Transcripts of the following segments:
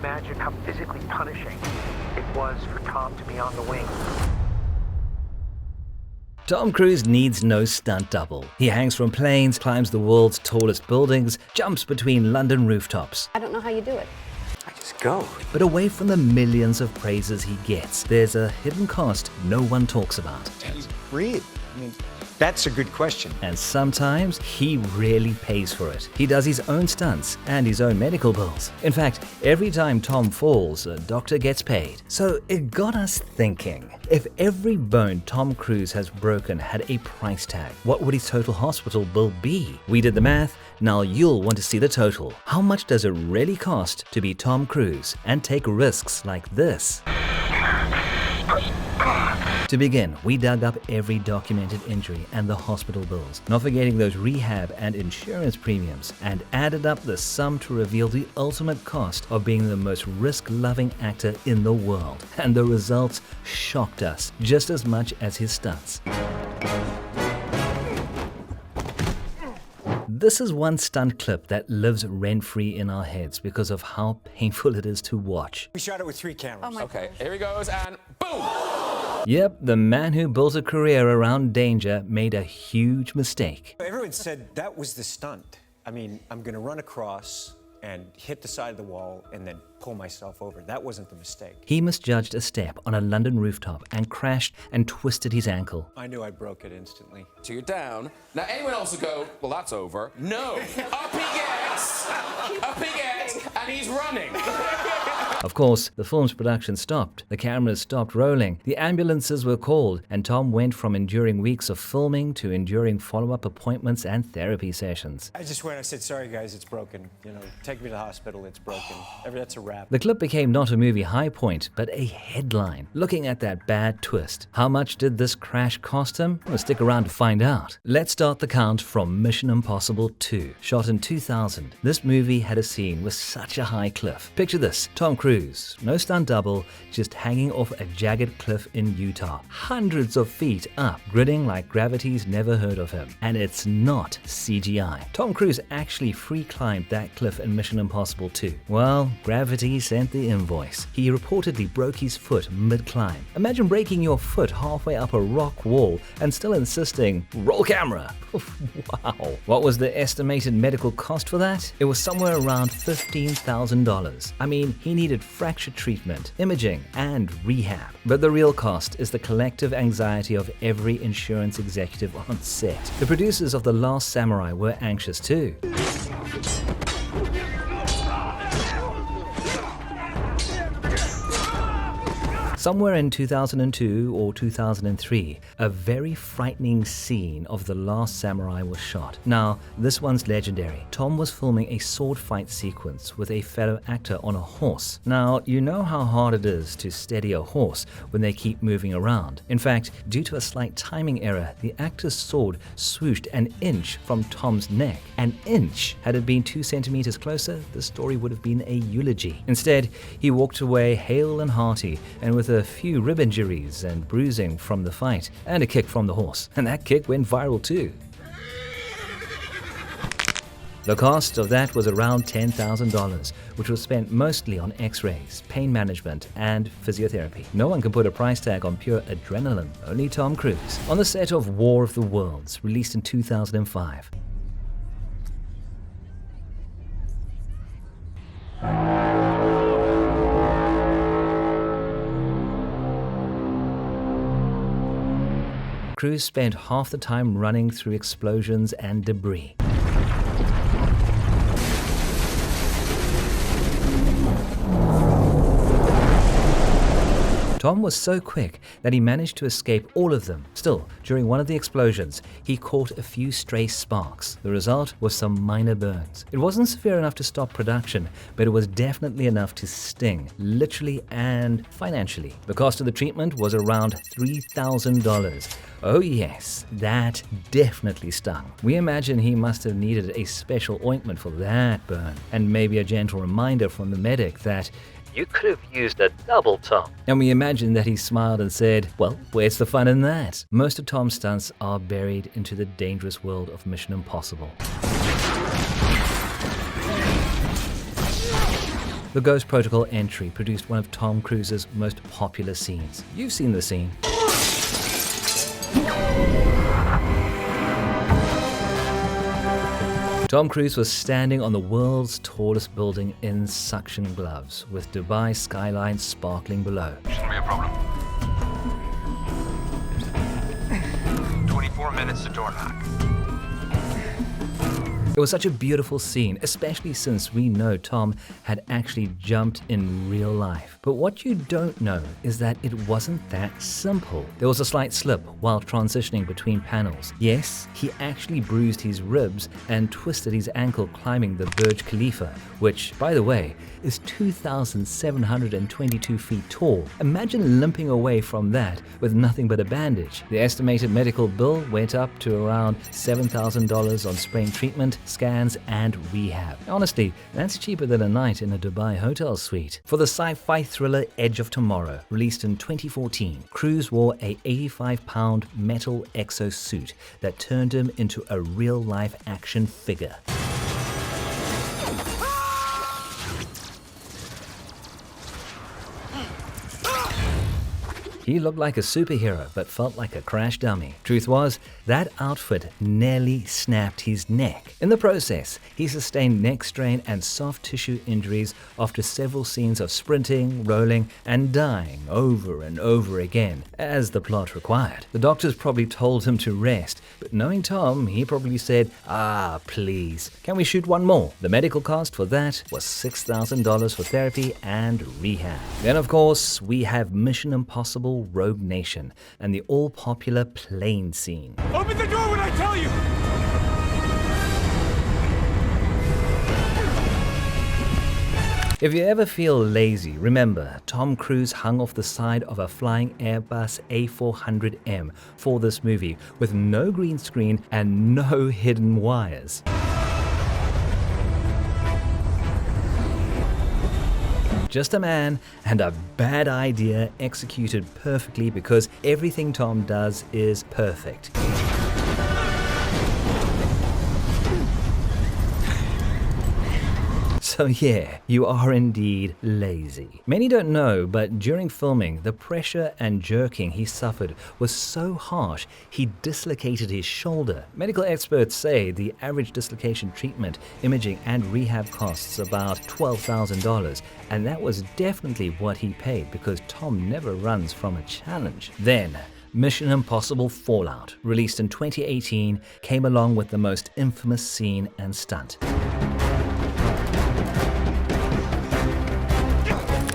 imagine how physically punishing it was for Tom to be on the wing. Tom Cruise needs no stunt double. He hangs from planes, climbs the world's tallest buildings, jumps between London rooftops. I don't know how you do it. I just go. But away from the millions of praises he gets, there's a hidden cost no one talks about. Can you breathe? I mean, that's a good question. And sometimes he really pays for it. He does his own stunts and his own medical bills. In fact, every time Tom falls, a doctor gets paid. So it got us thinking, if every bone Tom Cruise has broken had a price tag, what would his total hospital bill be? We did the math, now you'll want to see the total. How much does it really cost to be Tom Cruise and take risks like this? To begin, we dug up every documented injury and the hospital bills, not forgetting those rehab and insurance premiums, and added up the sum to reveal the ultimate cost of being the most risk-loving actor in the world. And the results shocked us just as much as his stunts. This is one stunt clip that lives rent-free in our heads because of how painful it is to watch. We shot it with 3 cameras. Okay, here he goes, and boom! Yep, the man who built a career around danger made a huge mistake. Everyone said that was the stunt. I mean, I'm going to run across and hit the side of the wall and then pull myself over. That wasn't the mistake. He misjudged a step on a London rooftop and crashed and twisted his ankle. I knew I broke it instantly. So you're down. Now anyone else will go, well, that's over. No! Up he gets, and he's running. Of course, the film's production stopped, the cameras stopped rolling, the ambulances were called, and Tom went from enduring weeks of filming to enduring follow-up appointments and therapy sessions. I just went, I said, sorry guys, it's broken. You know, take me to the hospital, it's broken. That's a wrap. The clip became not a movie high point, but a headline. Looking at that bad twist, how much did this crash cost him? Well, stick around to find out. Let's start the count from Mission Impossible 2. Shot in 2000, this movie had a scene with such a high cliff. Picture this, Tom Cruise, no stunt double, just hanging off a jagged cliff in Utah. Hundreds of feet up, grinning like gravity's never heard of him. And it's not CGI. Tom Cruise actually free climbed that cliff in Mission Impossible 2. Well, gravity sent the invoice. He reportedly broke his foot mid-climb. Imagine breaking your foot halfway up a rock wall and still insisting, roll camera. Wow. What was the estimated medical cost for that? It was somewhere around $15,000. I mean, he needed fracture treatment, imaging, and rehab. But the real cost is the collective anxiety of every insurance executive on set. The producers of The Last Samurai were anxious too. Somewhere in 2002 or 2003, a very frightening scene of The Last Samurai was shot. Now, this one's legendary. Tom was filming a sword fight sequence with a fellow actor on a horse. Now, you know how hard it is to steady a horse when they keep moving around. In fact, due to a slight timing error, the actor's sword swooshed an inch from Tom's neck. An inch! Had it been 2 centimeters closer, the story would have been a eulogy. Instead, he walked away hale and hearty, and with a few rib injuries and bruising from the fight, and a kick from the horse. And that kick went viral too. The cost of that was around $10,000, which was spent mostly on x-rays, pain management, and physiotherapy. No one can put a price tag on pure adrenaline, only Tom Cruise. On the set of War of the Worlds, released in 2005. Cruise spent half the time running through explosions and debris. Tom was so quick that he managed to escape all of them. Still, during one of the explosions, he caught a few stray sparks. The result was some minor burns. It wasn't severe enough to stop production, but it was definitely enough to sting, literally and financially. The cost of the treatment was around $3,000. Oh yes, that definitely stung. We imagine he must have needed a special ointment for that burn, and maybe a gentle reminder from the medic that you could have used a double Tom. And we imagine that he smiled and said, well, where's the fun in that? Most of Tom's stunts are buried into the dangerous world of Mission Impossible. The Ghost Protocol entry produced one of Tom Cruise's most popular scenes. You've seen the scene. Tom Cruise was standing on the world's tallest building in suction gloves, with Dubai skyline sparkling below. Shouldn't be a problem. 24 minutes to door knock. It was such a beautiful scene, especially since we know Tom had actually jumped in real life. But what you don't know is that it wasn't that simple. There was a slight slip while transitioning between panels. Yes, he actually bruised his ribs and twisted his ankle climbing the Burj Khalifa, which, by the way, is 2,722 feet tall. Imagine limping away from that with nothing but a bandage. The estimated medical bill went up to around $7,000 on sprain treatment, scans, and rehab. Honestly, that's cheaper than a night in a Dubai hotel suite. For the sci-fi thriller Edge of Tomorrow, released in 2014, Cruise wore a 85-pound metal exosuit that turned him into a real-life action figure. He looked like a superhero, but felt like a crash dummy. Truth was, that outfit nearly snapped his neck. In the process, he sustained neck strain and soft tissue injuries after several scenes of sprinting, rolling, and dying over and over again, as the plot required. The doctors probably told him to rest, but knowing Tom, he probably said, please, can we shoot one more? The medical cost for that was $6,000 for therapy and rehab. Then, of course, we have Mission Impossible Rogue Nation and the all-popular plane scene. Open the door when I tell you! If you ever feel lazy, remember, Tom Cruise hung off the side of a flying Airbus A400M for this movie with no green screen and no hidden wires. Just a man and a bad idea executed perfectly, because everything Tom does is perfect. So yeah, you are indeed lazy. Many don't know, but during filming, the pressure and jerking he suffered was so harsh, he dislocated his shoulder. Medical experts say the average dislocation treatment, imaging, and rehab costs about $12,000, and that was definitely what he paid, because Tom never runs from a challenge. Then, Mission Impossible Fallout, released in 2018, came along with the most infamous scene and stunt.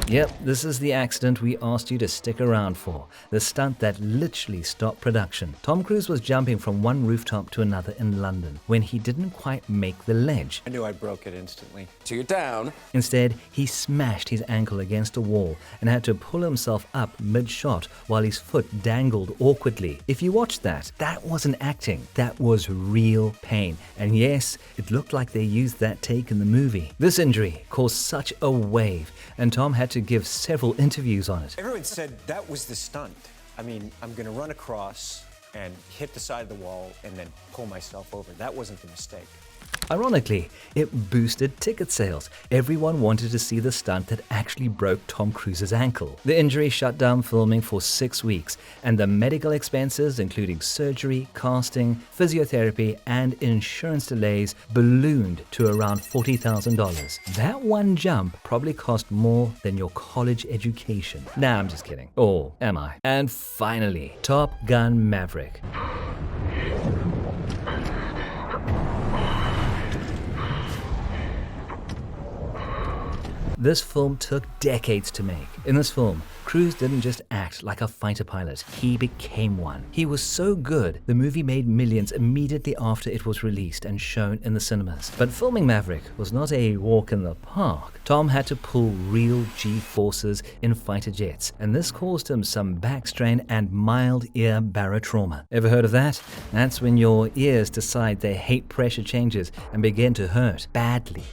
Yep, this is the accident we asked you to stick around for. The stunt that literally stopped production. Tom Cruise was jumping from one rooftop to another in London when he didn't quite make the ledge. I knew I broke it instantly. So you're down. Instead, he smashed his ankle against a wall and had to pull himself up mid-shot while his foot dangled awkwardly. If you watched that wasn't acting. That was real pain. And yes, it looked like they used that take in the movie. This injury caused such a wave, and Tom had to give several interviews on it. Everyone said that was the stunt. I mean, I'm gonna run across and hit the side of the wall and then pull myself over. That wasn't the mistake. Ironically, it boosted ticket sales. Everyone wanted to see the stunt that actually broke Tom Cruise's ankle. The injury shut down filming for 6 weeks, and the medical expenses, including surgery, casting, physiotherapy, and insurance delays, ballooned to around $40,000. That one jump probably cost more than your college education. Nah, I'm just kidding. Or am I? And finally, Top Gun Maverick. This film took decades to make. In this film, Cruise didn't just act like a fighter pilot, he became one. He was so good, the movie made millions immediately after it was released and shown in the cinemas. But filming Maverick was not a walk in the park. Tom had to pull real G-forces in fighter jets, and this caused him some back strain and mild ear barotrauma. Ever heard of that? That's when your ears decide they hate pressure changes and begin to hurt badly.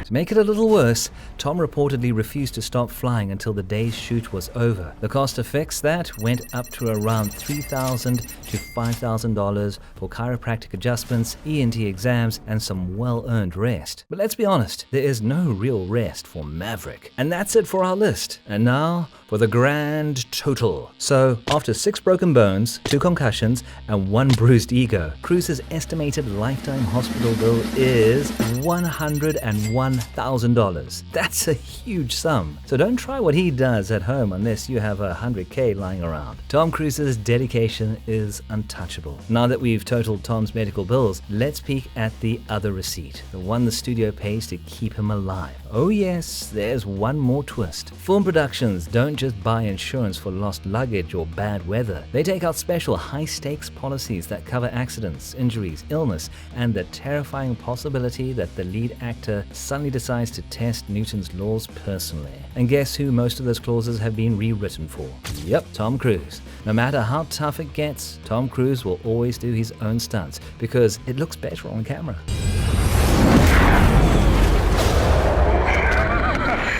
To make it a little worse, Tom reportedly refused to stop flying until the day's shoot was over. The cost to fix that went up to around $3,000 to $5,000 for chiropractic adjustments, ENT exams, and some well-earned rest. But let's be honest, there is no real rest for Maverick. And that's it for our list. And now for the grand total. So, after 6 broken bones, 2 concussions, and 1 bruised ego, Cruise's estimated lifetime hospital bill is $101,000. That's a huge sum. So don't try what he does at home unless you have $100K lying around. Tom Cruise's dedication is untouchable. Now that we've totaled Tom's medical bills, let's peek at the other receipt, the one the studio pays to keep him alive. Oh yes, there's one more twist. Film productions don't just buy insurance for lost luggage or bad weather. They take out special high-stakes policies that cover accidents, injuries, illness, and the terrifying possibility that the lead actor suddenly decides to test Newton's laws personally. And guess who most of those clauses have been rewritten for? Yep, Tom Cruise. No matter how tough it gets, Tom Cruise will always do his own stunts because it looks better on camera.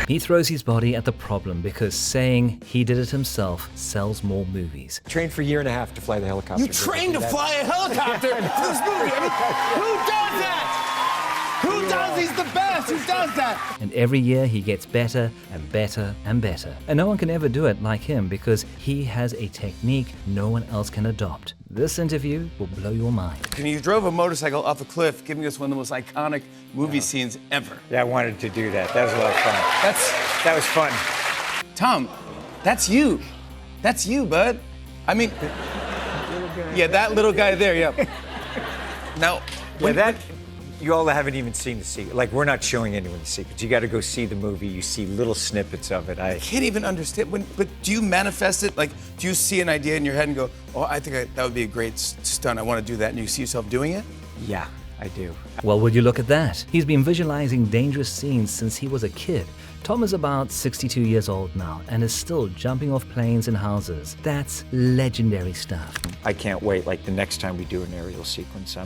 He throws his body at the problem because saying he did it himself sells more movies. Trained for a year and a half to fly the helicopter. You trained to fly a helicopter for this movie. I mean, who does that? Who does? He's the best. Who does that? And every year he gets better and better and better. And no one can ever do it like him because he has a technique no one else can adopt. This interview will blow your mind. When you drove a motorcycle off a cliff, giving us one of the most iconic movie scenes ever. Yeah, I wanted to do that. That was a lot of fun. That was fun. Tom, that's you. That's you, bud. I mean, yeah, that little guy there, yeah. Now, You all haven't even seen the secret. Like, we're not showing anyone the secrets. You got to go see the movie. You see little snippets of it. I can't even understand. But do you manifest it? Like, do you see an idea in your head and go, oh, I think that would be a great stunt. I want to do that. And you see yourself doing it? Yeah, I do. Well, would you look at that? He's been visualizing dangerous scenes since he was a kid. Tom is about 62 years old now and is still jumping off planes and houses. That's legendary stuff. I can't wait. Like, the next time we do an aerial sequence,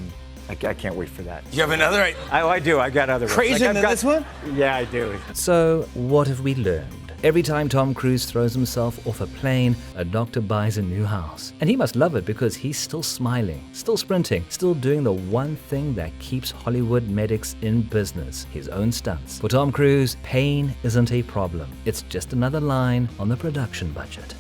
I can't wait for that. You have another idea? I do. I got other ones. Crazier than this one? Yeah, I do. So, what have we learned? Every time Tom Cruise throws himself off a plane, a doctor buys a new house. And he must love it because he's still smiling, still sprinting, still doing the one thing that keeps Hollywood medics in business, his own stunts. For Tom Cruise, pain isn't a problem. It's just another line on the production budget.